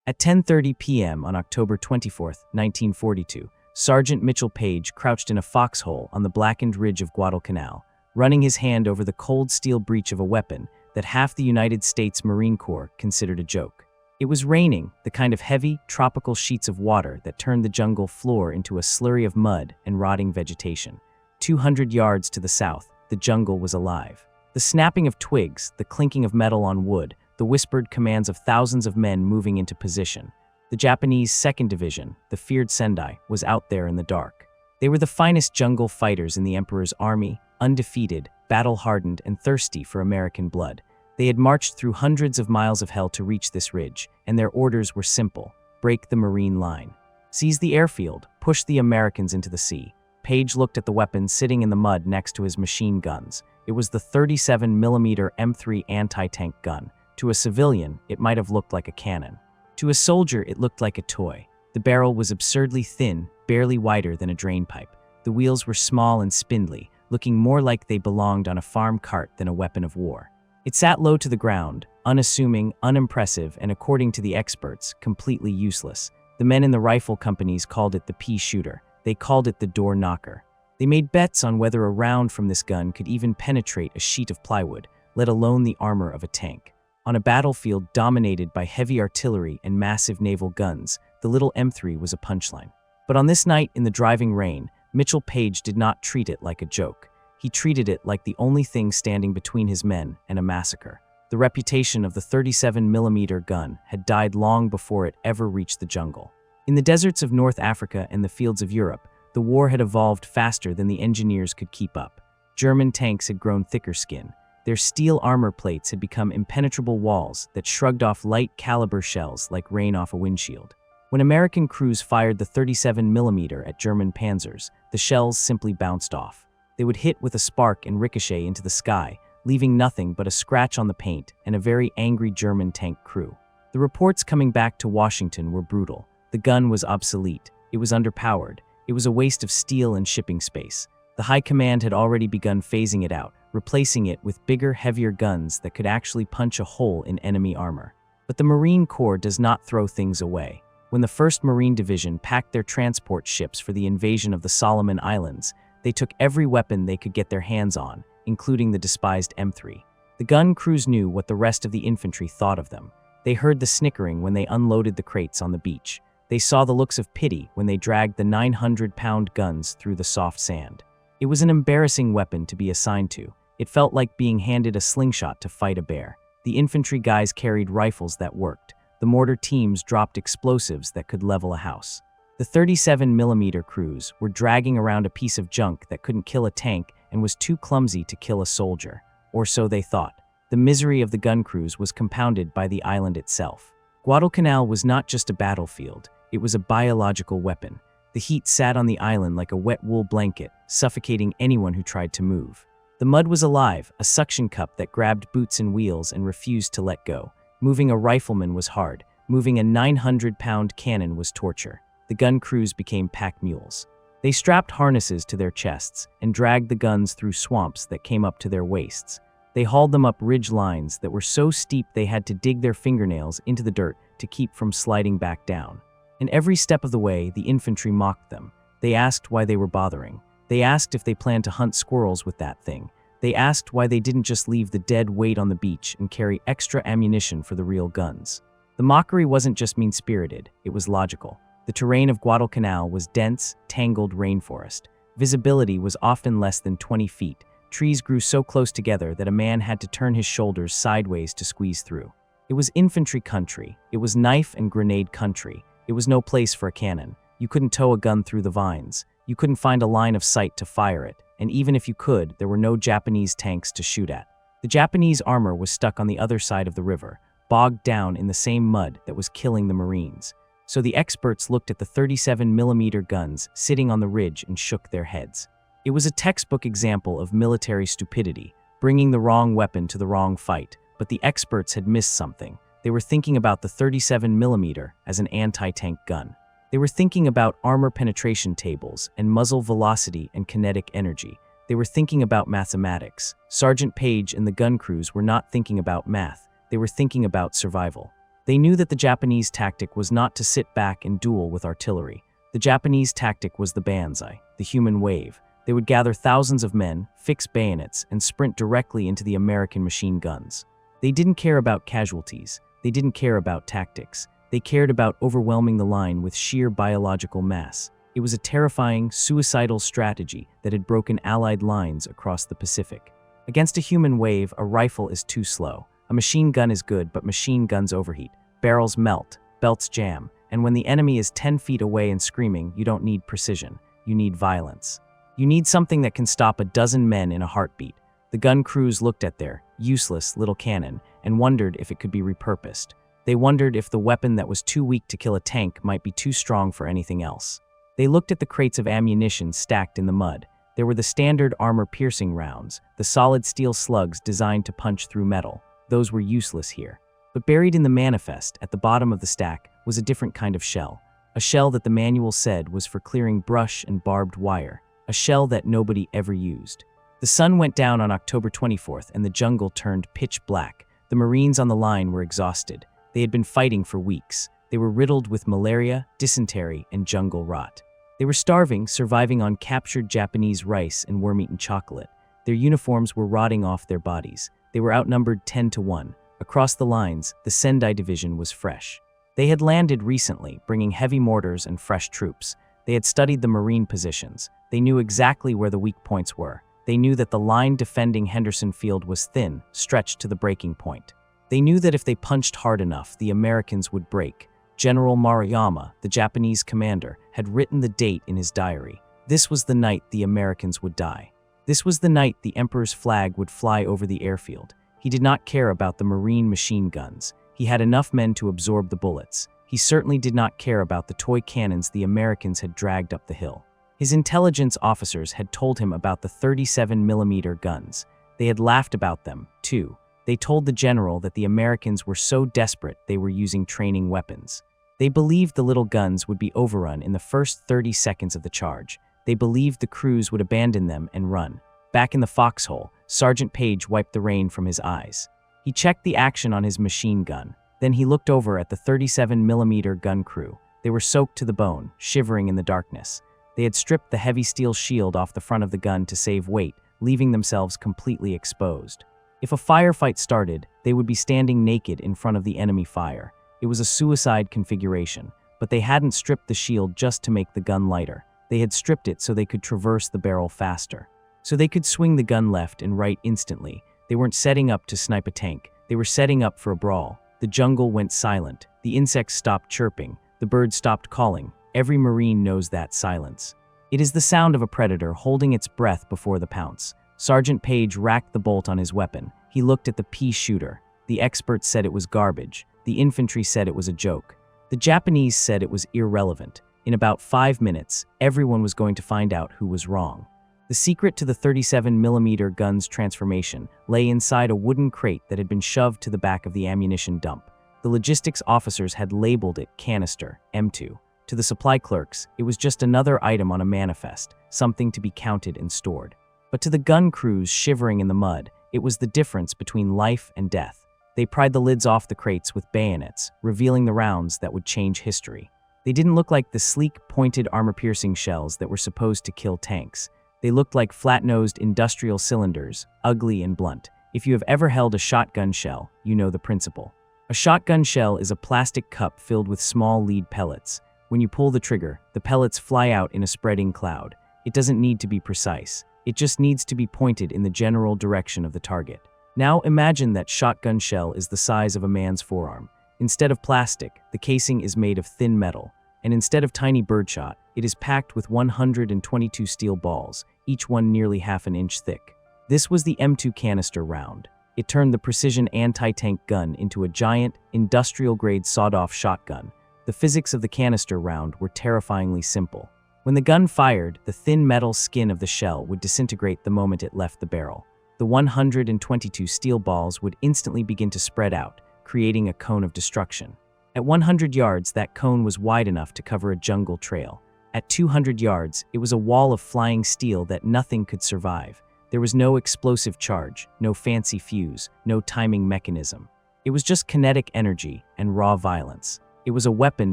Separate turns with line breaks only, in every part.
At 10:30 p.m. on October 24, 1942, Sergeant Mitchell Page crouched in a foxhole on the blackened ridge of Guadalcanal, running his hand over the cold steel breech of a weapon that half the United States Marine Corps considered a joke. It was raining, the kind of heavy, tropical sheets of water that turned the jungle floor into a slurry of mud and rotting vegetation. 200 yards to the south, the jungle was alive. The snapping of twigs, the clinking of metal on wood, the whispered commands of thousands of men moving into position. The Japanese 2nd Division, the feared Sendai, was out there in the dark. They were the finest jungle fighters in the Emperor's army, undefeated, battle-hardened, and thirsty for American blood. They had marched through hundreds of miles of hell to reach this ridge, and their orders were simple: break the Marine line. Seize the airfield, push the Americans into the sea. Page looked at the weapon sitting in the mud next to his machine guns. It was the 37mm M3 anti-tank gun. To a civilian, it might have looked like a cannon. To a soldier, it looked like a toy. The barrel was absurdly thin, barely wider than a drainpipe. The wheels were small and spindly, looking more like they belonged on a farm cart than a weapon of war. It sat low to the ground, unassuming, unimpressive, and according to the experts, completely useless. The men in the rifle companies called it the Pea Shooter. They called it the door knocker. They made bets on whether a round from this gun could even penetrate a sheet of plywood, let alone the armor of a tank. On a battlefield dominated by heavy artillery and massive naval guns, the little M3 was a punchline. But on this night in the driving rain, Mitchell Page did not treat it like a joke. He treated it like the only thing standing between his men and a massacre. The reputation of the 37mm gun had died long before it ever reached the jungle. In the deserts of North Africa and the fields of Europe, the war had evolved faster than the engineers could keep up. German tanks had grown thicker skin. Their steel armor plates had become impenetrable walls that shrugged off light caliber shells like rain off a windshield. When American crews fired the 37mm at German panzers, the shells simply bounced off. They would hit with a spark and ricochet into the sky, leaving nothing but a scratch on the paint and a very angry German tank crew. The reports coming back to Washington were brutal. The gun was obsolete. It was underpowered. It was a waste of steel and shipping space. The High Command had already begun phasing it out, replacing it with bigger, heavier guns that could actually punch a hole in enemy armor. But the Marine Corps does not throw things away. When the 1st Marine Division packed their transport ships for the invasion of the Solomon Islands, they took every weapon they could get their hands on, including the despised M3. The gun crews knew what the rest of the infantry thought of them. They heard the snickering when they unloaded the crates on the beach. They saw the looks of pity when they dragged the 900-pound guns through the soft sand. It was an embarrassing weapon to be assigned to. It felt like being handed a slingshot to fight a bear. The infantry guys carried rifles that worked. The mortar teams dropped explosives that could level a house. The 37mm crews were dragging around a piece of junk that couldn't kill a tank and was too clumsy to kill a soldier. Or so they thought. The misery of the gun crews was compounded by the island itself. Guadalcanal was not just a battlefield. It was a biological weapon. The heat sat on the island like a wet wool blanket, suffocating anyone who tried to move. The mud was alive, a suction cup that grabbed boots and wheels and refused to let go. Moving a rifleman was hard. Moving a 900-pound cannon was torture. The gun crews became pack mules. They strapped harnesses to their chests and dragged the guns through swamps that came up to their waists. They hauled them up ridge lines that were so steep they had to dig their fingernails into the dirt to keep from sliding back down. And every step of the way, the infantry mocked them. They asked why they were bothering. They asked if they planned to hunt squirrels with that thing. They asked why they didn't just leave the dead weight on the beach and carry extra ammunition for the real guns. The mockery wasn't just mean-spirited, it was logical. The terrain of Guadalcanal was dense, tangled rainforest. Visibility was often less than 20 feet. Trees grew so close together that a man had to turn his shoulders sideways to squeeze through. It was infantry country. It was knife and grenade country. It was no place for a cannon. You couldn't tow a gun through the vines. You couldn't find a line of sight to fire it. And even if you could, there were no Japanese tanks to shoot at. The Japanese armor was stuck on the other side of the river, bogged down in the same mud that was killing the Marines. So the experts looked at the 37mm guns sitting on the ridge and shook their heads. It was a textbook example of military stupidity, bringing the wrong weapon to the wrong fight. But the experts had missed something. They were thinking about the 37mm as an anti-tank gun. They were thinking about armor penetration tables and muzzle velocity and kinetic energy. They were thinking about mathematics. Sergeant Page and the gun crews were not thinking about math. They were thinking about survival. They knew that the Japanese tactic was not to sit back and duel with artillery. The Japanese tactic was the Banzai, the human wave. They would gather thousands of men, fix bayonets, and sprint directly into the American machine guns. They didn't care about casualties. They didn't care about tactics. They cared about overwhelming the line with sheer biological mass. It was a terrifying, suicidal strategy that had broken Allied lines across the Pacific. Against a human wave, a rifle is too slow. A machine gun is good, but machine guns overheat. Barrels melt, belts jam, and when the enemy is 10 feet away and screaming, you don't need precision. You need violence. You need something that can stop a dozen men in a heartbeat. The gun crews looked at their useless little cannon and wondered if it could be repurposed. They wondered if the weapon that was too weak to kill a tank might be too strong for anything else. They looked at the crates of ammunition stacked in the mud. There were the standard armor-piercing rounds, the solid steel slugs designed to punch through metal. Those were useless here. But buried in the manifest, at the bottom of the stack, was a different kind of shell. A shell that the manual said was for clearing brush and barbed wire. A shell that nobody ever used. The sun went down on October 24th and the jungle turned pitch black. The Marines on the line were exhausted. They had been fighting for weeks. They were riddled with malaria, dysentery, and jungle rot. They were starving, surviving on captured Japanese rice and worm-eaten chocolate. Their uniforms were rotting off their bodies. They were outnumbered 10-1. Across the lines, the Sendai Division was fresh. They had landed recently, bringing heavy mortars and fresh troops. They had studied the Marine positions. They knew exactly where the weak points were. They knew that the line defending Henderson Field was thin, stretched to the breaking point. They knew that if they punched hard enough, the Americans would break. General Maruyama, the Japanese commander, had written the date in his diary. This was the night the Americans would die. This was the night the Emperor's flag would fly over the airfield. He did not care about the Marine machine guns. He had enough men to absorb the bullets. He certainly did not care about the toy cannons the Americans had dragged up the hill. His intelligence officers had told him about the 37mm guns. They had laughed about them, too. They told the general that the Americans were so desperate they were using training weapons. They believed the little guns would be overrun in the first 30 seconds of the charge. They believed the crews would abandon them and run. Back in the foxhole, Sergeant Page wiped the rain from his eyes. He checked the action on his machine gun. Then he looked over at the 37mm gun crew. They were soaked to the bone, shivering in the darkness. They had stripped the heavy steel shield off the front of the gun to save weight, leaving themselves completely exposed. If a firefight started, they would be standing naked in front of the enemy fire. It was a suicide configuration, but they hadn't stripped the shield just to make the gun lighter. They had stripped it so they could traverse the barrel faster. So they could swing the gun left and right instantly. They weren't setting up to snipe a tank. They were setting up for a brawl. The jungle went silent. The insects stopped chirping. The birds stopped calling. Every Marine knows that silence. It is the sound of a predator holding its breath before the pounce. Sergeant Page racked the bolt on his weapon. He looked at the Pea Shooter. The experts said it was garbage. The infantry said it was a joke. The Japanese said it was irrelevant. In about 5 minutes, everyone was going to find out who was wrong. The secret to the 37mm gun's transformation lay inside a wooden crate that had been shoved to the back of the ammunition dump. The logistics officers had labeled it Canister, M2. To the supply clerks, it was just another item on a manifest, something to be counted and stored. But to the gun crews shivering in the mud, it was the difference between life and death. They pried the lids off the crates with bayonets, revealing the rounds that would change history. They didn't look like the sleek, pointed armor-piercing shells that were supposed to kill tanks. They looked like flat-nosed industrial cylinders, ugly and blunt. If you have ever held a shotgun shell, you know the principle. A shotgun shell is a plastic cup filled with small lead pellets. When you pull the trigger, the pellets fly out in a spreading cloud. It doesn't need to be precise. It just needs to be pointed in the general direction of the target. Now imagine that shotgun shell is the size of a man's forearm. Instead of plastic, the casing is made of thin metal. And instead of tiny birdshot, it is packed with 122 steel balls, each one nearly half an inch thick. This was the M-2 Canister round. It turned the precision anti-tank gun into a giant, industrial-grade sawed-off shotgun. The physics of the canister round were terrifyingly simple. When the gun fired, the thin metal skin of the shell would disintegrate the moment it left the barrel. The 122 steel balls would instantly begin to spread out, creating a cone of destruction. At 100 yards, that cone was wide enough to cover a jungle trail. At 200 yards, it was a wall of flying steel that nothing could survive. There was no explosive charge, no fancy fuse, no timing mechanism. It was just kinetic energy and raw violence. It was a weapon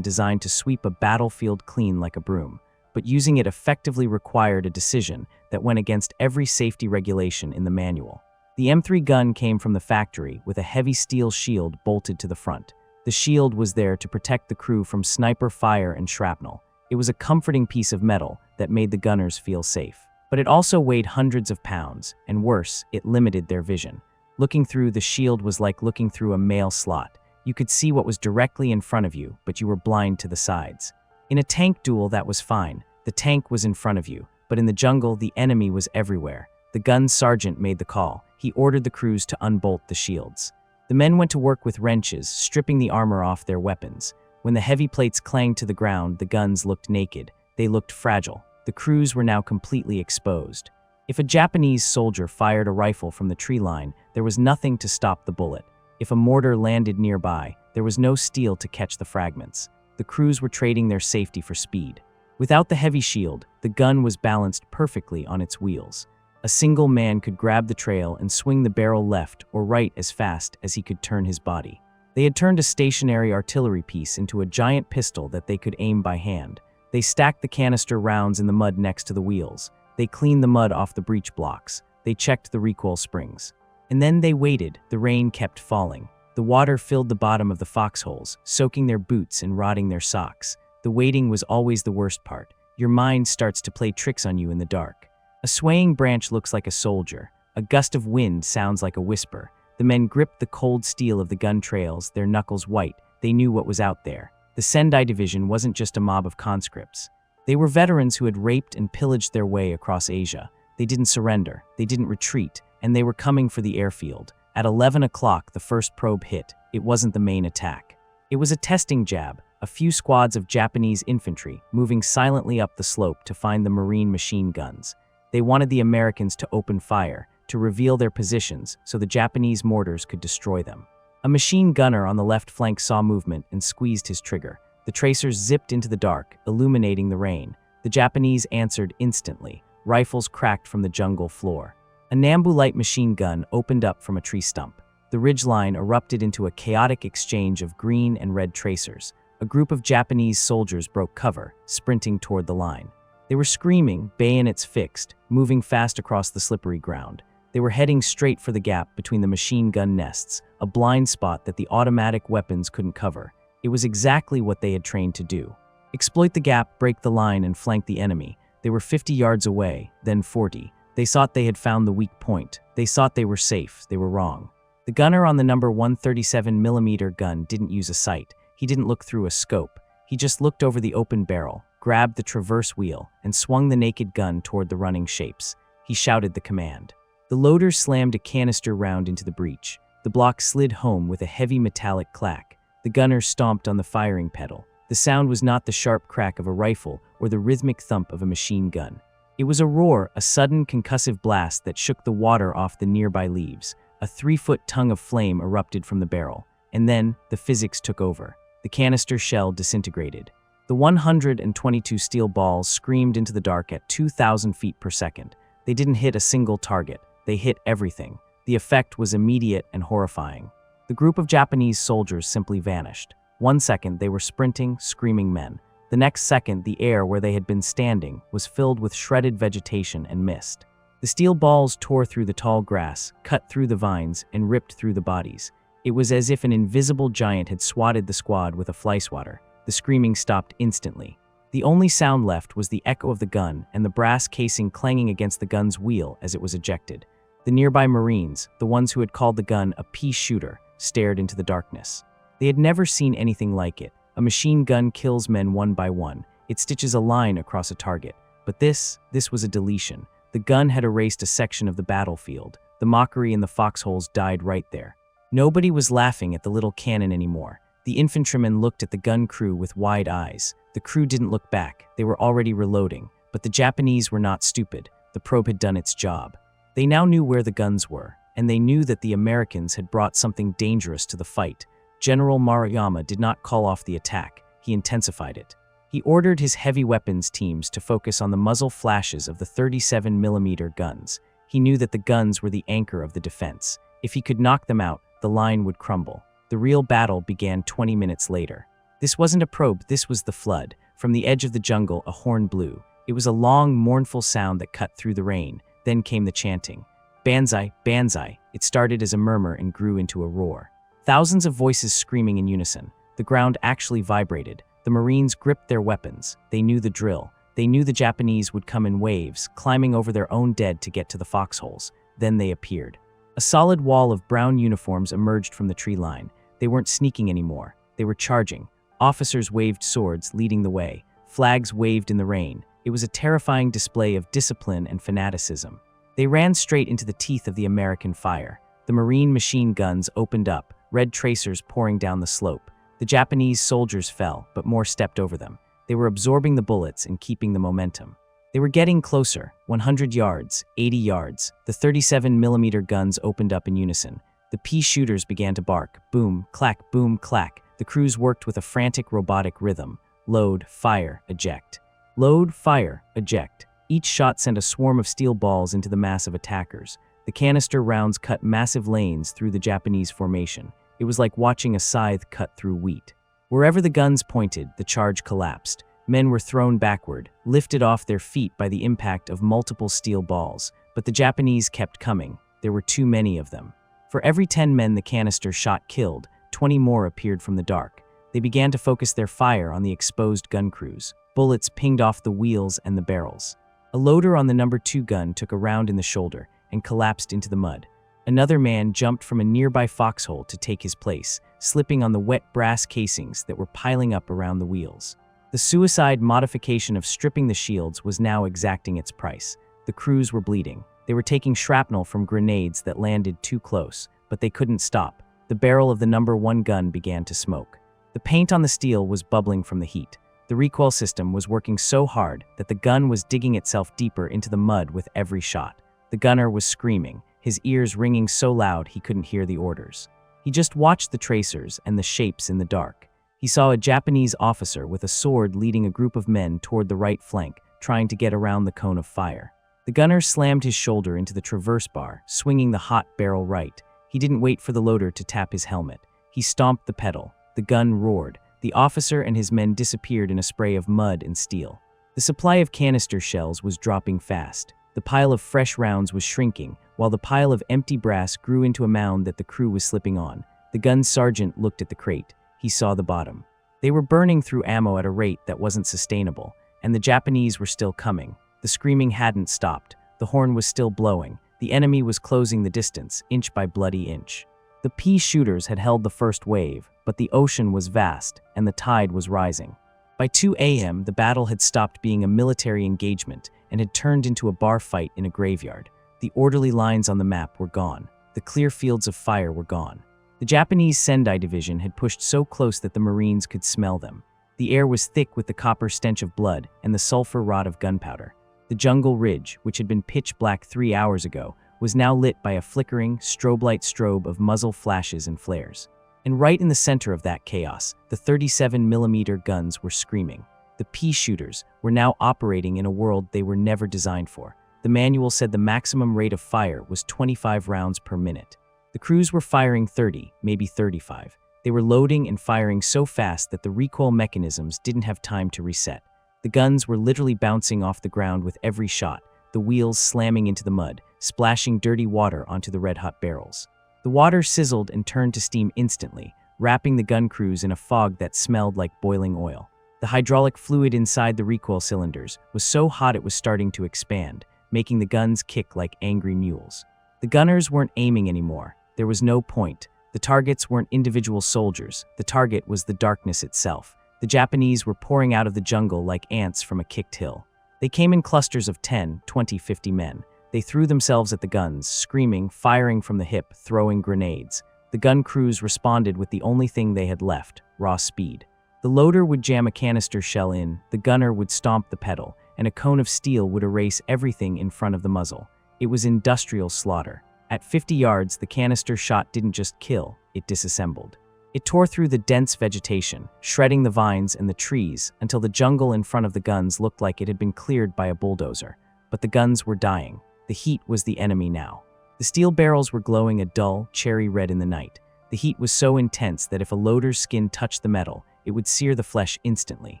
designed to sweep a battlefield clean like a broom, but using it effectively required a decision that went against every safety regulation in the manual. The M3 gun came from the factory with a heavy steel shield bolted to the front. The shield was there to protect the crew from sniper fire and shrapnel. It was a comforting piece of metal that made the gunners feel safe. But it also weighed hundreds of pounds, and worse, it limited their vision. Looking through the shield was like looking through a mail slot. You could see what was directly in front of you, but you were blind to the sides. In a tank duel, that was fine. The tank was in front of you, but in the jungle, the enemy was everywhere. The gun sergeant made the call. He ordered the crews to unbolt the shields. The men went to work with wrenches, stripping the armor off their weapons. When the heavy plates clanged to the ground, the guns looked naked. They looked fragile. The crews were now completely exposed. If a Japanese soldier fired a rifle from the tree line, there was nothing to stop the bullet. If a mortar landed nearby, there was no steel to catch the fragments. The crews were trading their safety for speed. Without the heavy shield, the gun was balanced perfectly on its wheels. A single man could grab the trail and swing the barrel left or right as fast as he could turn his body. They had turned a stationary artillery piece into a giant pistol that they could aim by hand. They stacked the canister rounds in the mud next to the wheels. They cleaned the mud off the breech blocks. They checked the recoil springs. And then they waited. The rain kept falling. The water filled the bottom of the foxholes, soaking their boots and rotting their socks. The waiting was always the worst part. Your mind starts to play tricks on you in the dark. A swaying branch looks like a soldier. A gust of wind sounds like a whisper. The men gripped the cold steel of the gun trails, their knuckles white. They knew what was out there. The Sendai Division wasn't just a mob of conscripts. They were veterans who had raped and pillaged their way across Asia. They didn't surrender, they didn't retreat, and they were coming for the airfield. At 11 o'clock, the first probe hit. It wasn't the main attack. It was a testing jab, a few squads of Japanese infantry moving silently up the slope to find the Marine machine guns. They wanted the Americans to open fire, to reveal their positions so the Japanese mortars could destroy them. A machine gunner on the left flank saw movement and squeezed his trigger. The tracers zipped into the dark, illuminating the rain. The Japanese answered instantly. Rifles cracked from the jungle floor. A Nambu light machine gun opened up from a tree stump. The ridgeline erupted into a chaotic exchange of green and red tracers. A group of Japanese soldiers broke cover, sprinting toward the line. They were screaming, bayonets fixed, moving fast across the slippery ground. They were heading straight for the gap between the machine gun nests, a blind spot that the automatic weapons couldn't cover. It was exactly what they had trained to do. Exploit the gap, break the line, and flank the enemy. They were 50 yards away, then 40. They thought they had found the weak point. They thought they were safe. They were wrong. The gunner on the number 137mm gun didn't use a sight. He didn't look through a scope. He just looked over the open barrel, grabbed the traverse wheel, and swung the naked gun toward the running shapes. He shouted the command. The loader slammed a canister round into the breech. The block slid home with a heavy metallic clack. The gunner stomped on the firing pedal. The sound was not the sharp crack of a rifle or the rhythmic thump of a machine gun. It was a roar, a sudden concussive blast that shook the water off the nearby leaves. A 3-foot tongue of flame erupted from the barrel. And then, the physics took over. The canister shell disintegrated. The 122 steel balls screamed into the dark at 2,000 feet per second. They didn't hit a single target. They hit everything. The effect was immediate and horrifying. The group of Japanese soldiers simply vanished. 1 second, they were sprinting, screaming men. The next second, the air where they had been standing was filled with shredded vegetation and mist. The steel balls tore through the tall grass, cut through the vines, and ripped through the bodies. It was as if an invisible giant had swatted the squad with a fly swatter. The screaming stopped instantly. The only sound left was the echo of the gun and the brass casing clanging against the gun's wheel as it was ejected. The nearby Marines, the ones who had called the gun a Pea Shooter, stared into the darkness. They had never seen anything like it. A machine gun kills men one by one. It stitches a line across a target. But this was a deletion. The gun had erased a section of the battlefield. The mockery in the foxholes died right there. Nobody was laughing at the little cannon anymore. The infantrymen looked at the gun crew with wide eyes. The crew didn't look back. They were already reloading. But the Japanese were not stupid. The probe had done its job. They now knew where the guns were, and they knew that the Americans had brought something dangerous to the fight. General Maruyama did not call off the attack. He intensified it. He ordered his heavy weapons teams to focus on the muzzle flashes of the 37mm guns. He knew that the guns were the anchor of the defense. If he could knock them out, the line would crumble. The The real battle began 20 minutes later. This wasn't a probe, this was the flood. From the edge of the jungle, a horn blew. It was a long, mournful sound that cut through the rain. Then came the chanting. Banzai, Banzai. It started as a murmur and grew into a roar. Thousands of voices screaming in unison. The ground actually vibrated. The Marines gripped their weapons. They knew the drill. They knew the Japanese would come in waves, climbing over their own dead to get to the foxholes. Then they appeared. A solid wall of brown uniforms emerged from the tree line. They weren't sneaking anymore. They were charging. Officers waved swords, leading the way. Flags waved in the rain. It was a terrifying display of discipline and fanaticism. They ran straight into the teeth of the American fire. The Marine machine guns opened up, red tracers pouring down the slope. The Japanese soldiers fell, but more stepped over them. They were absorbing the bullets and keeping the momentum. They were getting closer, 100 yards, 80 yards. The 37mm guns opened up in unison. The Peashooters began to bark, boom, clack, boom, clack. The crews worked with a frantic robotic rhythm. Load, fire, eject. Load, fire, eject. Each shot sent a swarm of steel balls into the mass of attackers. The canister rounds cut massive lanes through the Japanese formation. It was like watching a scythe cut through wheat. Wherever the guns pointed, the charge collapsed. Men were thrown backward, lifted off their feet by the impact of multiple steel balls. But the Japanese kept coming. There were too many of them. For every 10 men the canister shot killed, 20 more appeared from the dark. They began to focus their fire on the exposed gun crews. Bullets pinged off the wheels and the barrels. A loader on the No. 2 gun took a round in the shoulder and collapsed into the mud. Another man jumped from a nearby foxhole to take his place, slipping on the wet brass casings that were piling up around the wheels. The suicide modification of stripping the shields was now exacting its price. The crews were bleeding. They were taking shrapnel from grenades that landed too close, but they couldn't stop. The barrel of the No. 1 gun began to smoke. The paint on the steel was bubbling from the heat. The recoil system was working so hard that the gun was digging itself deeper into the mud with every shot. The gunner was screaming, his ears ringing so loud he couldn't hear the orders. He just watched the tracers and the shapes in the dark. He saw a Japanese officer with a sword leading a group of men toward the right flank, trying to get around the cone of fire. The gunner slammed his shoulder into the traverse bar, swinging the hot barrel right. He didn't wait for the loader to tap his helmet. He stomped the pedal. The gun roared. The officer and his men disappeared in a spray of mud and steel. The supply of canister shells was dropping fast. The pile of fresh rounds was shrinking, while the pile of empty brass grew into a mound that the crew was slipping on. The gun's sergeant looked at the crate. He saw the bottom. They were burning through ammo at a rate that wasn't sustainable, and the Japanese were still coming. The screaming hadn't stopped. The horn was still blowing. The enemy was closing the distance, inch by bloody inch. The Peashooters had held the first wave, but the ocean was vast, and the tide was rising. By 2 a.m., the battle had stopped being a military engagement and had turned into a bar fight in a graveyard. The orderly lines on the map were gone. The clear fields of fire were gone. The Japanese Sendai Division had pushed so close that the Marines could smell them. The air was thick with the copper stench of blood and the sulfur rot of gunpowder. The jungle ridge, which had been pitch black 3 hours ago, was now lit by a flickering, strobe-light strobe of muzzle flashes and flares. And right in the center of that chaos, the 37mm guns were screaming. The Peashooters were now operating in a world they were never designed for. The manual said the maximum rate of fire was 25 rounds per minute. The crews were firing 30, maybe 35. They were loading and firing so fast that the recoil mechanisms didn't have time to reset. The guns were literally bouncing off the ground with every shot, the wheels slamming into the mud, splashing dirty water onto the red-hot barrels. The water sizzled and turned to steam instantly, wrapping the gun crews in a fog that smelled like boiling oil. The hydraulic fluid inside the recoil cylinders was so hot it was starting to expand, making the guns kick like angry mules. The gunners weren't aiming anymore. There was no point. The targets weren't individual soldiers. The target was the darkness itself. The Japanese were pouring out of the jungle like ants from a kicked hill. They came in clusters of 10, 20, 50 men. They threw themselves at the guns, screaming, firing from the hip, throwing grenades. The gun crews responded with the only thing they had left, raw speed. The loader would jam a canister shell in, the gunner would stomp the pedal, and a cone of steel would erase everything in front of the muzzle. It was industrial slaughter. At 50 yards, the canister shot didn't just kill, it disassembled. It tore through the dense vegetation, shredding the vines and the trees until the jungle in front of the guns looked like it had been cleared by a bulldozer. But the guns were dying. The heat was the enemy now. The steel barrels were glowing a dull, cherry red in the night. The heat was so intense that if a loader's skin touched the metal, it would sear the flesh instantly.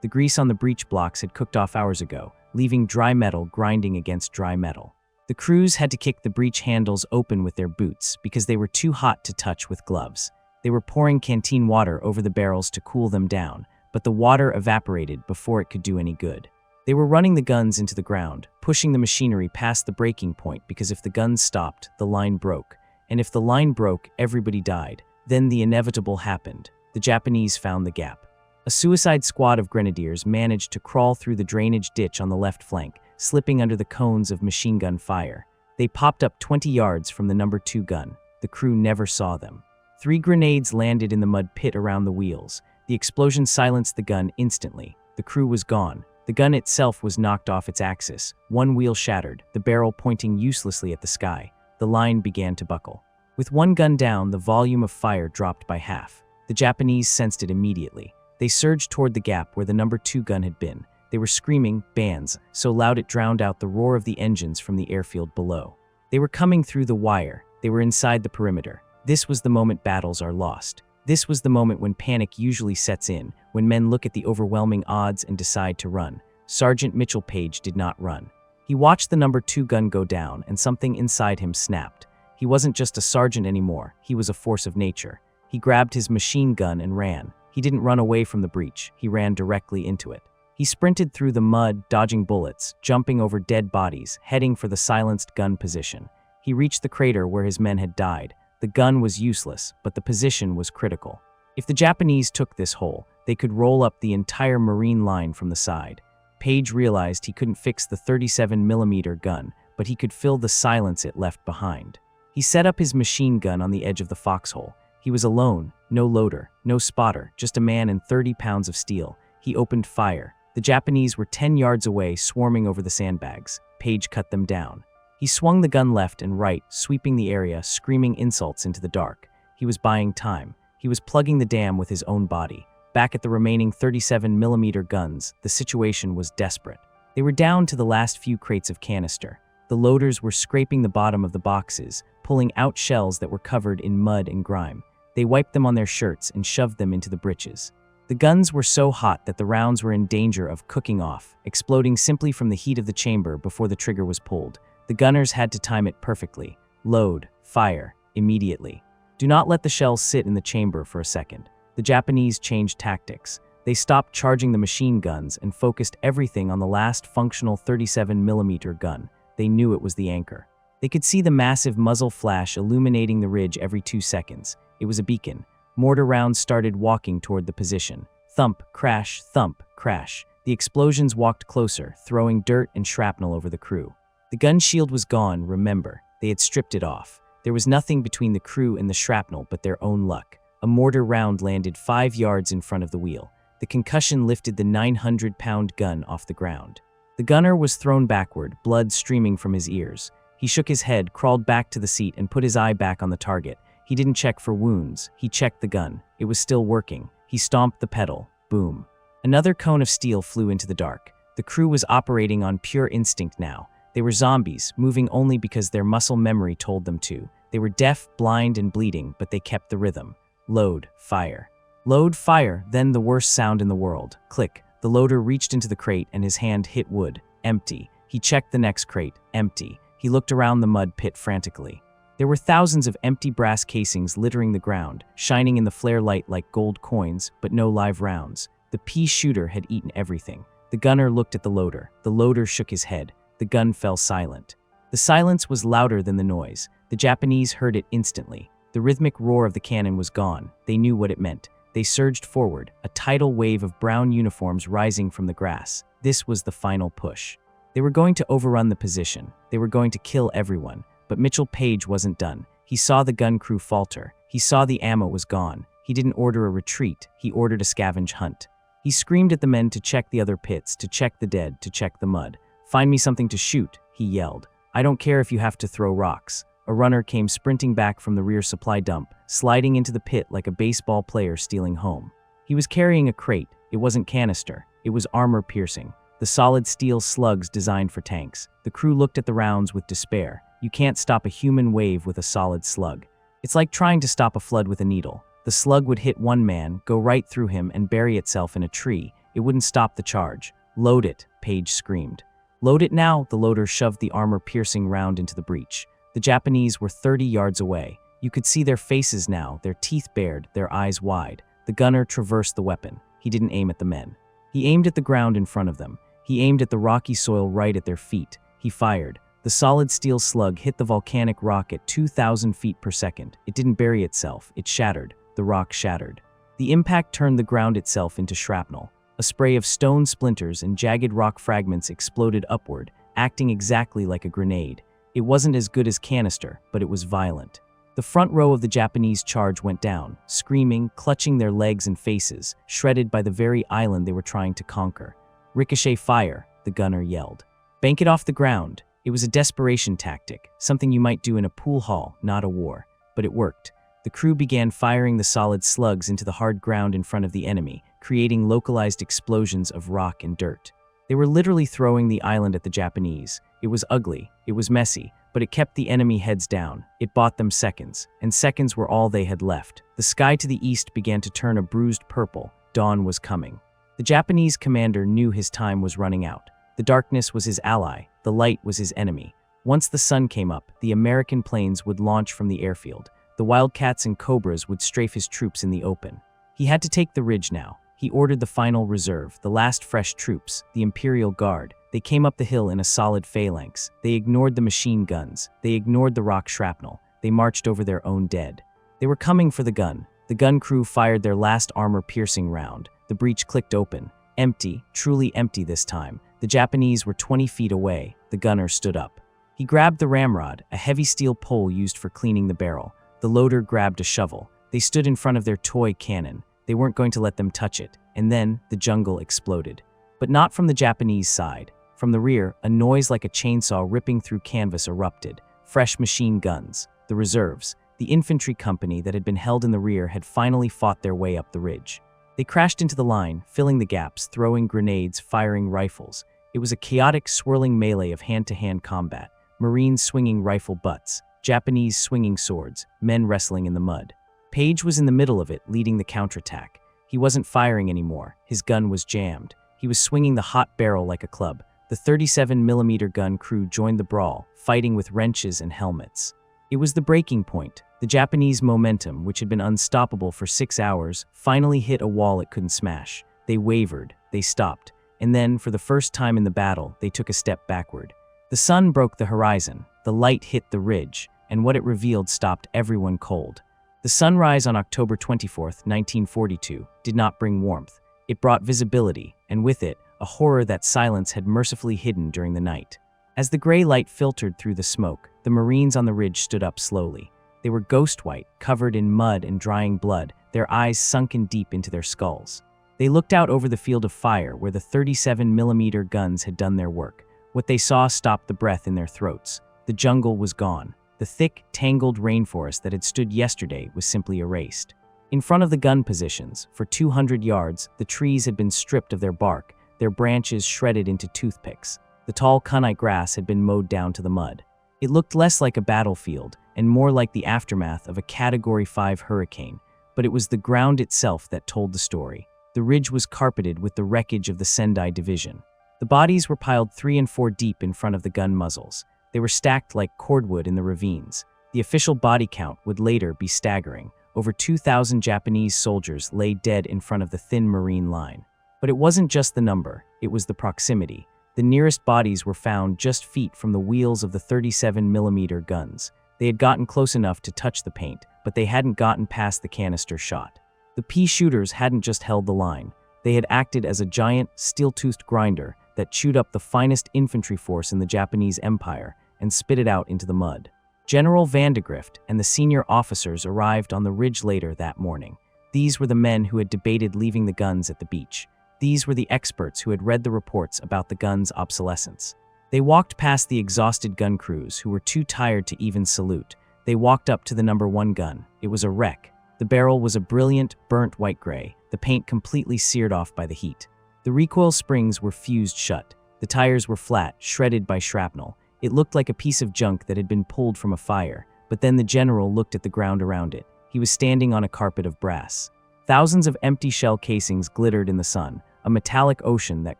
The grease on the breech blocks had cooked off hours ago, leaving dry metal grinding against dry metal. The crews had to kick the breech handles open with their boots because they were too hot to touch with gloves. They were pouring canteen water over the barrels to cool them down, but the water evaporated before it could do any good. They were running the guns into the ground, pushing the machinery past the breaking point because if the guns stopped, the line broke. And if the line broke, everybody died. Then the inevitable happened. The Japanese found the gap. A suicide squad of grenadiers managed to crawl through the drainage ditch on the left flank, slipping under the cones of machine gun fire. They popped up 20 yards from the No. 2 gun. The crew never saw them. 3 grenades landed in the mud pit around the wheels. The explosion silenced the gun instantly. The crew was gone. The gun itself was knocked off its axis. One wheel shattered, the barrel pointing uselessly at the sky. The line began to buckle. With one gun down, the volume of fire dropped by half. The Japanese sensed it immediately. They surged toward the gap where the No. 2 gun had been. They were screaming, "Banzai," so loud it drowned out the roar of the engines from the airfield below. They were coming through the wire. They were inside the perimeter. This was the moment battles are lost. This was the moment when panic usually sets in, when men look at the overwhelming odds and decide to run. Sergeant Mitchell Page did not run. He watched the No. 2 gun go down, and something inside him snapped. He wasn't just a sergeant anymore, he was a force of nature. He grabbed his machine gun and ran. He didn't run away from the breach, he ran directly into it. He sprinted through the mud, dodging bullets, jumping over dead bodies, heading for the silenced gun position. He reached the crater where his men had died. The gun was useless, but the position was critical. If the Japanese took this hole, they could roll up the entire Marine line from the side. Page realized he couldn't fix the 37mm gun, but he could fill the silence it left behind. He set up his machine gun on the edge of the foxhole. He was alone, no loader, no spotter, just a man and 30 pounds of steel. He opened fire. The Japanese were 10 yards away, swarming over the sandbags. Page cut them down. He swung the gun left and right, sweeping the area, screaming insults into the dark. He was buying time. He was plugging the dam with his own body. Back at the remaining 37mm guns, the situation was desperate. They were down to the last few crates of canister. The loaders were scraping the bottom of the boxes, pulling out shells that were covered in mud and grime. They wiped them on their shirts and shoved them into the breeches. The guns were so hot that the rounds were in danger of cooking off, exploding simply from the heat of the chamber before the trigger was pulled. The gunners had to time it perfectly. Load, fire, immediately. Do not let the shells sit in the chamber for a second. The Japanese changed tactics. They stopped charging the machine guns and focused everything on the last functional 37mm gun. They knew it was the anchor. They could see the massive muzzle flash illuminating the ridge every 2 seconds. It was a beacon. Mortar rounds started walking toward the position. Thump, crash, thump, crash. The explosions walked closer, throwing dirt and shrapnel over the crew. The gun shield was gone, remember. They had stripped it off. There was nothing between the crew and the shrapnel but their own luck. A mortar round landed 5 yards in front of the wheel. The concussion lifted the 900-pound gun off the ground. The gunner was thrown backward, blood streaming from his ears. He shook his head, crawled back to the seat, and put his eye back on the target. He didn't check for wounds. He checked the gun. It was still working. He stomped the pedal. Boom. Another cone of steel flew into the dark. The crew was operating on pure instinct now. They were zombies, moving only because their muscle memory told them to. They were deaf, blind, and bleeding, but they kept the rhythm. Load, fire. Load, fire, then the worst sound in the world. Click. The loader reached into the crate and his hand hit wood. Empty. He checked the next crate. Empty. He looked around the mud pit frantically. There were thousands of empty brass casings littering the ground, shining in the flare light like gold coins, but no live rounds. The Peashooter had eaten everything. The gunner looked at the loader. The loader shook his head. The gun fell silent. The silence was louder than the noise. The Japanese heard it instantly. The rhythmic roar of the cannon was gone. They knew what it meant. They surged forward, a tidal wave of brown uniforms rising from the grass. This was the final push. They were going to overrun the position. They were going to kill everyone. But Mitchell Page wasn't done. He saw the gun crew falter. He saw the ammo was gone. He didn't order a retreat. He ordered a scavenge hunt. He screamed at the men to check the other pits, to check the dead, to check the mud. "Find me something to shoot," he yelled. "I don't care if you have to throw rocks." A runner came sprinting back from the rear supply dump, sliding into the pit like a baseball player stealing home. He was carrying a crate. It wasn't canister. It was armor-piercing. The solid steel slugs designed for tanks. The crew looked at the rounds with despair. You can't stop a human wave with a solid slug. It's like trying to stop a flood with a needle. The slug would hit one man, go right through him, and bury itself in a tree. It wouldn't stop the charge. "Load it," Page screamed. "Load it now." The loader shoved the armor-piercing round into the breech. The Japanese were 30 yards away. You could see their faces now, their teeth bared, their eyes wide. The gunner traversed the weapon. He didn't aim at the men. He aimed at the ground in front of them. He aimed at the rocky soil right at their feet. He fired. The solid steel slug hit the volcanic rock at 2,000 feet per second. It didn't bury itself. It shattered. The rock shattered. The impact turned the ground itself into shrapnel. A spray of stone splinters and jagged rock fragments exploded upward, acting exactly like a grenade. It wasn't as good as canister, but it was violent. The front row of the Japanese charge went down, screaming, clutching their legs and faces, shredded by the very island they were trying to conquer. "Ricochet fire," the gunner yelled. "Bank it off the ground." It was a desperation tactic, something you might do in a pool hall, not a war. But it worked. The crew began firing the solid slugs into the hard ground in front of the enemy, creating localized explosions of rock and dirt. They were literally throwing the island at the Japanese. It was ugly, it was messy, but it kept the enemy heads down. It bought them seconds, and seconds were all they had left. The sky to the east began to turn a bruised purple. Dawn was coming. The Japanese commander knew his time was running out. The darkness was his ally, the light was his enemy. Once the sun came up, the American planes would launch from the airfield. The Wildcats and Cobras would strafe his troops in the open. He had to take the ridge now. He ordered the final reserve, the last fresh troops, the Imperial Guard. They came up the hill in a solid phalanx. They ignored the machine guns. They ignored the rock shrapnel. They marched over their own dead. They were coming for the gun. The gun crew fired their last armor-piercing round. The breech clicked open. Empty, truly empty this time. The Japanese were 20 feet away. The gunner stood up. He grabbed the ramrod, a heavy steel pole used for cleaning the barrel. The loader grabbed a shovel. They stood in front of their toy cannon. They weren't going to let them touch it. And then the jungle exploded. But not from the Japanese side. From the rear, a noise like a chainsaw ripping through canvas erupted. Fresh machine guns. The reserves. The infantry company that had been held in the rear had finally fought their way up the ridge. They crashed into the line, filling the gaps, throwing grenades, firing rifles. It was a chaotic, swirling melee of hand-to-hand combat. Marines swinging rifle butts. Japanese swinging swords. Men wrestling in the mud. Page was in the middle of it, leading the counterattack. He wasn't firing anymore. His gun was jammed. He was swinging the hot barrel like a club. The 37mm gun crew joined the brawl, fighting with wrenches and helmets. It was the breaking point. The Japanese momentum, which had been unstoppable for 6 hours, finally hit a wall it couldn't smash. They wavered. They stopped. And then, for the first time in the battle, they took a step backward. The sun broke the horizon. The light hit the ridge, and what it revealed stopped everyone cold. The sunrise on October 24, 1942, did not bring warmth. It brought visibility, and with it, a horror that silence had mercifully hidden during the night. As the gray light filtered through the smoke, the Marines on the ridge stood up slowly. They were ghost white, covered in mud and drying blood, their eyes sunken deep into their skulls. They looked out over the field of fire where the 37mm guns had done their work. What they saw stopped the breath in their throats. The jungle was gone. The thick, tangled rainforest that had stood yesterday was simply erased. In front of the gun positions, for 200 yards, the trees had been stripped of their bark, their branches shredded into toothpicks. The tall kunai grass had been mowed down to the mud. It looked less like a battlefield and more like the aftermath of a Category 5 hurricane, but it was the ground itself that told the story. The ridge was carpeted with the wreckage of the Sendai Division. The bodies were piled 3 and 4 deep in front of the gun muzzles. They were stacked like cordwood in the ravines. The official body count would later be staggering. Over 2,000 Japanese soldiers lay dead in front of the thin Marine line. But it wasn't just the number, it was the proximity. The nearest bodies were found just feet from the wheels of the 37mm guns. They had gotten close enough to touch the paint, but they hadn't gotten past the canister shot. The Peashooters hadn't just held the line. They had acted as a giant, steel-toothed grinder that chewed up the finest infantry force in the Japanese Empire and spit it out into the mud. General Vandegrift and the senior officers arrived on the ridge later that morning. These were the men who had debated leaving the guns at the beach. These were the experts who had read the reports about the gun's obsolescence. They walked past the exhausted gun crews who were too tired to even salute. They walked up to the number 1 gun. It was a wreck. The barrel was a brilliant, burnt white-gray, the paint completely seared off by the heat. The recoil springs were fused shut. The tires were flat, shredded by shrapnel. It looked like a piece of junk that had been pulled from a fire, But then the general looked at the ground around it. He was standing on a carpet of brass. Thousands of empty shell casings glittered in the sun, a metallic ocean that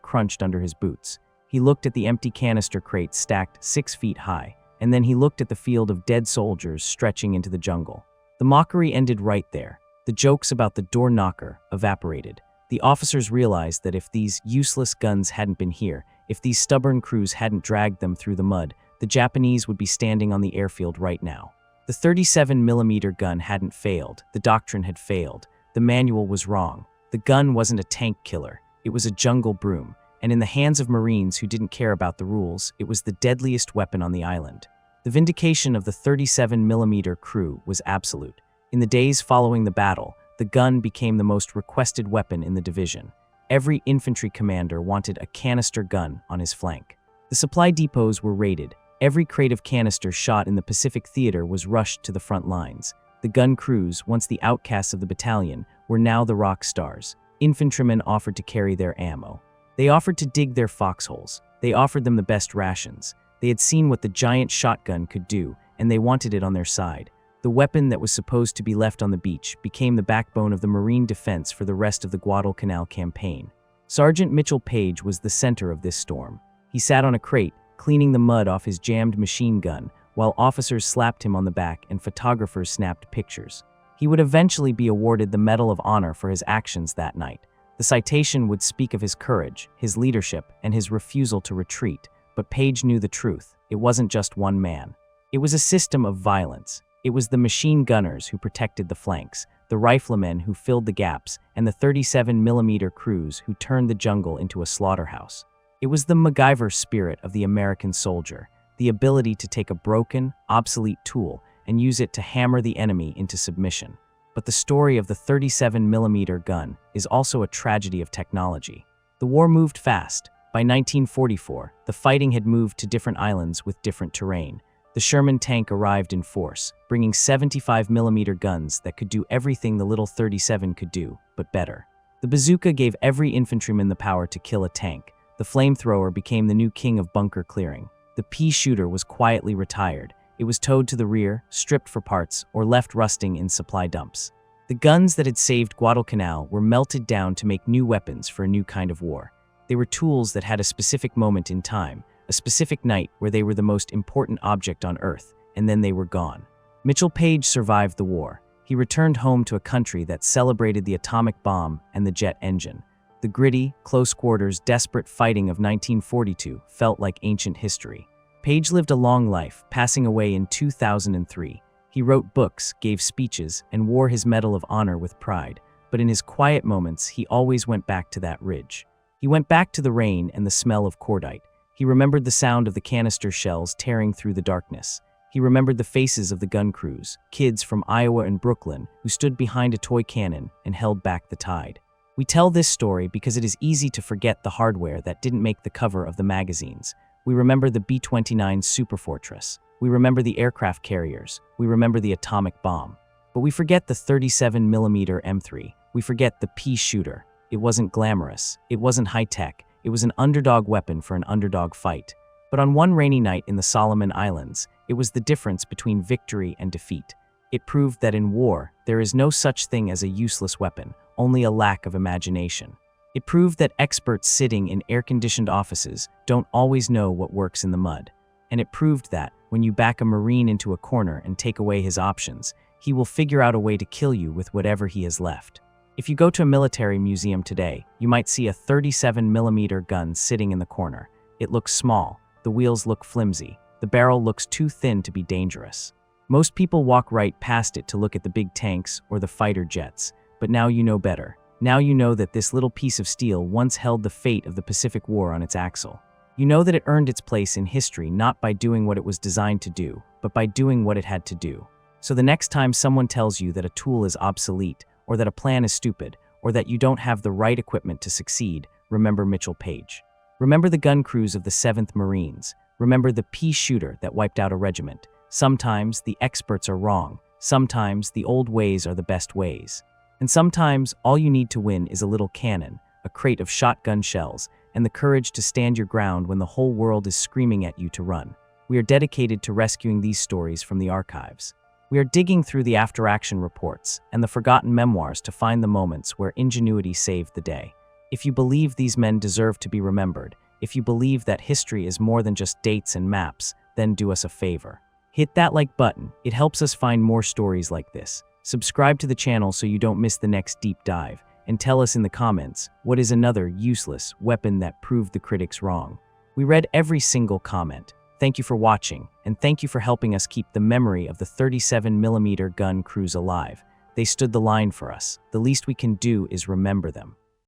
crunched under his boots. He looked at the empty canister crates stacked 6 feet high, and then he looked at the field of dead soldiers stretching into the jungle. The mockery ended right there. The jokes about the door knocker evaporated. The officers realized that if these useless guns hadn't been here, if these stubborn crews hadn't dragged them through the mud, the Japanese would be standing on the airfield right now. The 37mm gun hadn't failed. The doctrine had failed. The manual was wrong. The gun wasn't a tank killer. It was a jungle broom. And in the hands of Marines who didn't care about the rules, it was the deadliest weapon on the island. The vindication of the 37mm crew was absolute. In the days following the battle, the gun became the most requested weapon in the division. Every infantry commander wanted a canister gun on his flank. The supply depots were raided. Every crate of canister shot in the Pacific Theater was rushed to the front lines. The gun crews, once the outcasts of the battalion, were now the rock stars. Infantrymen offered to carry their ammo. They offered to dig their foxholes. They offered them the best rations. They had seen what the giant shotgun could do, and they wanted it on their side. The weapon that was supposed to be left on the beach became the backbone of the Marine defense for the rest of the Guadalcanal campaign. Sergeant Mitchell Page was the center of this storm. He sat on a crate, cleaning the mud off his jammed machine gun, while officers slapped him on the back and photographers snapped pictures. He would eventually be awarded the Medal of Honor for his actions that night. The citation would speak of his courage, his leadership, and his refusal to retreat. But Page knew the truth. It wasn't just one man. It was a system of violence. It was the machine gunners who protected the flanks, the riflemen who filled the gaps, and the 37mm crews who turned the jungle into a slaughterhouse. It was the MacGyver spirit of the American soldier, the ability to take a broken, obsolete tool and use it to hammer the enemy into submission. But the story of the 37mm gun is also a tragedy of technology. The war moved fast. By 1944, the fighting had moved to different islands with different terrain. The Sherman tank arrived in force, bringing 75mm guns that could do everything the little 37 could do, but better. The bazooka gave every infantryman the power to kill a tank. The flamethrower became the new king of bunker clearing. The Peashooter was quietly retired. It was towed to the rear, stripped for parts, or left rusting in supply dumps. The guns that had saved Guadalcanal were melted down to make new weapons for a new kind of war. They were tools that had a specific moment in time, a specific night where they were the most important object on Earth, and then they were gone. Mitchell Page survived the war. He returned home to a country that celebrated the atomic bomb and the jet engine. The gritty, close-quarters, desperate fighting of 1942 felt like ancient history. Page lived a long life, passing away in 2003. He wrote books, gave speeches, and wore his Medal of Honor with pride. But in his quiet moments, he always went back to that ridge. He went back to the rain and the smell of cordite. He remembered the sound of the canister shells tearing through the darkness. He remembered the faces of the gun crews, kids from Iowa and Brooklyn who stood behind a toy cannon and held back the tide. We tell this story because it is easy to forget the hardware that didn't make the cover of the magazines. We remember the B-29 Superfortress. We remember the aircraft carriers. We remember the atomic bomb. But we forget the 37mm M3. We forget the Peashooter. It wasn't glamorous. It wasn't high-tech. It was an underdog weapon for an underdog fight. But on one rainy night in the Solomon Islands, it was the difference between victory and defeat. It proved that in war, there is no such thing as a useless weapon, only a lack of imagination. It proved that experts sitting in air-conditioned offices don't always know what works in the mud. And it proved that, when you back a Marine into a corner and take away his options, he will figure out a way to kill you with whatever he has left. If you go to a military museum today, you might see a 37mm gun sitting in the corner. It looks small, the wheels look flimsy, the barrel looks too thin to be dangerous. Most people walk right past it to look at the big tanks or the fighter jets, but now you know better. Now you know that this little piece of steel once held the fate of the Pacific War on its axle. You know that it earned its place in history not by doing what it was designed to do, but by doing what it had to do. So the next time someone tells you that a tool is obsolete, or that a plan is stupid, or that you don't have the right equipment to succeed, remember Mitchell Page. Remember the gun crews of the 7th Marines. Remember the Peashooter that wiped out a regiment. Sometimes the experts are wrong. Sometimes the old ways are the best ways. And sometimes all you need to win is a little cannon, a crate of shotgun shells, and the courage to stand your ground when the whole world is screaming at you to run. We are dedicated to rescuing these stories from the archives. We are digging through the after-action reports and the forgotten memoirs to find the moments where ingenuity saved the day. If you believe these men deserve to be remembered, if you believe that history is more than just dates and maps, then do us a favor. Hit that like button. It helps us find more stories like this. Subscribe to the channel so you don't miss the next deep dive, and tell us in the comments, what is another useless weapon that proved the critics wrong? We read every single comment. Thank you for watching, and thank you for helping us keep the memory of the 37mm gun crews alive. They stood the line for us. The least we can do is remember them.